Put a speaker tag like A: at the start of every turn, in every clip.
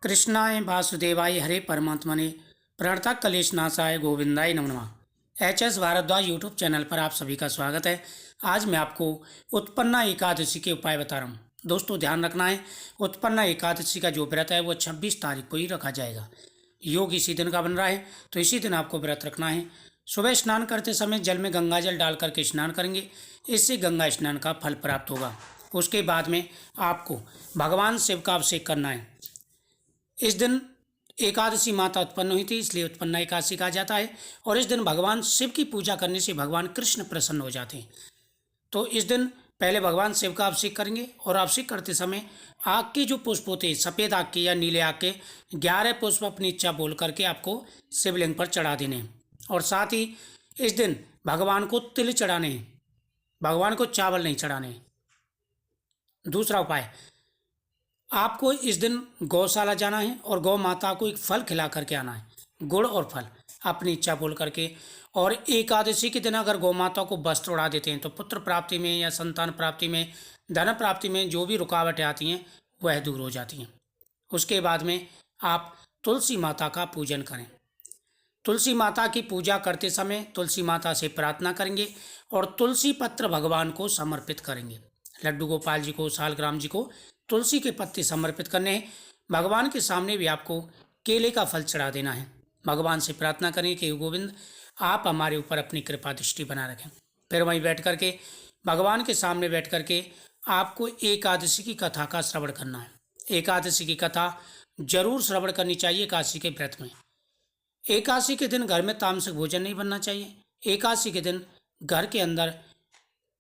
A: कृष्णाय वासुदेवाय हरे परमात्मने प्रणता कलेशनाशाय गोविंदाय नमो नमः। HS भारद्वाज यूट्यूब चैनल पर आप सभी का स्वागत है। आज मैं आपको उत्पन्ना एकादशी के उपाय बता रहा हूँ। दोस्तों ध्यान रखना है, उत्पन्ना एकादशी का जो व्रत है वो 26 तारीख को ही रखा जाएगा। योग इसी दिन का बन रहा है, तो इसी दिन आपको व्रत रखना है। सुबह स्नान करते समय जल में गंगा जल डाल करके स्नान करेंगे, इससे गंगा स्नान का फल प्राप्त होगा। उसके बाद में आपको भगवान शिव का अभिषेक करना है। इस दिन एकादशी माता उत्पन्न हुई थी, इसलिए उत्पन्ना एकादशी कहा जाता है। और इस दिन भगवान शिव की पूजा करने से भगवान कृष्ण प्रसन्न हो जाते हैं। तो इस दिन पहले भगवान शिव का अभिषेक करेंगे और अभिषेक करते समय आग के जो पुष्प होते हैं, सफ़ेद आग के या नीले आग के 11 पुष्प अपनी इच्छा बोल करके आपको शिवलिंग पर चढ़ा देने हैं। और साथ ही इस दिन भगवान को तिल चढ़ाने हैं, भगवान को चावल नहीं चढ़ाने हैं। दूसरा उपाय, आपको इस दिन गौशाला जाना है और गौ माता को एक फल खिला करके आना है, गुड़ और फल अपनी इच्छा बोल करके। और एकादशी के दिन अगर गौ माता को वस्त्र उड़ा देते हैं तो पुत्र प्राप्ति में या संतान प्राप्ति में, धन प्राप्ति में जो भी रुकावटें आती हैं वह दूर हो जाती हैं। उसके बाद में आप तुलसी माता का पूजन करें। तुलसी माता की पूजा करते समय तुलसी माता से प्रार्थना करेंगे और तुलसी पत्र भगवान को समर्पित करेंगे। लड्डू गोपाल जी को, सालग्राम जी को तुलसी के पत्ते समर्पित करने हैं। भगवान के सामने भी आपको केले का फल चढ़ा देना है। भगवान से प्रार्थना करें कि गोविंद आप हमारे ऊपर अपनी कृपा दृष्टि बना रखें। फिर वहीं बैठ करके भगवान के सामने बैठ करके आपको एकादशी की कथा का श्रवण करना है। एकादशी की कथा जरूर श्रवण करनी चाहिए एकादशी के व्रत में। एकादशी के दिन घर में तामसिक भोजन नहीं बनना चाहिए। एकादशी के दिन घर के अंदर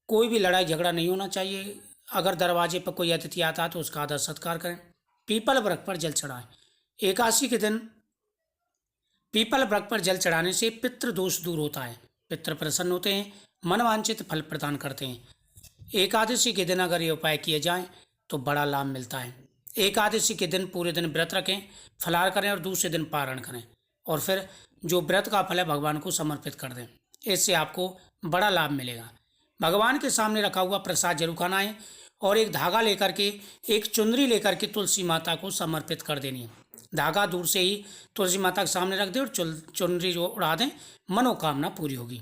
A: कोई भी लड़ाई झगड़ा नहीं होना चाहिए। अगर दरवाजे पर कोई अतिथि आता है तो उसका आदर सत्कार करें। पीपल वृक्ष पर जल चढ़ाएं। एकादशी के दिन पीपल वृक्ष पर जल चढ़ाने से पितृ दोष दूर होता है, पितृ प्रसन्न होते हैं, मनवांछित फल प्रदान करते हैं। एकादशी के दिन अगर ये उपाय किए जाएं तो बड़ा लाभ मिलता है। एकादशी के दिन पूरे दिन व्रत रखें, फलाहार करें और दूसरे दिन पारण करें और फिर जो व्रत का फल है भगवान को समर्पित कर दें। इससे आपको बड़ा लाभ मिलेगा। भगवान के सामने रखा हुआ प्रसाद जरूर खाना है और एक धागा लेकर के, एक चुनरी लेकर के तुलसी माता को समर्पित कर देनी है। धागा दूर से ही तुलसी माता के सामने रख दें और चुनरी जो उड़ा दें, मनोकामना पूरी होगी।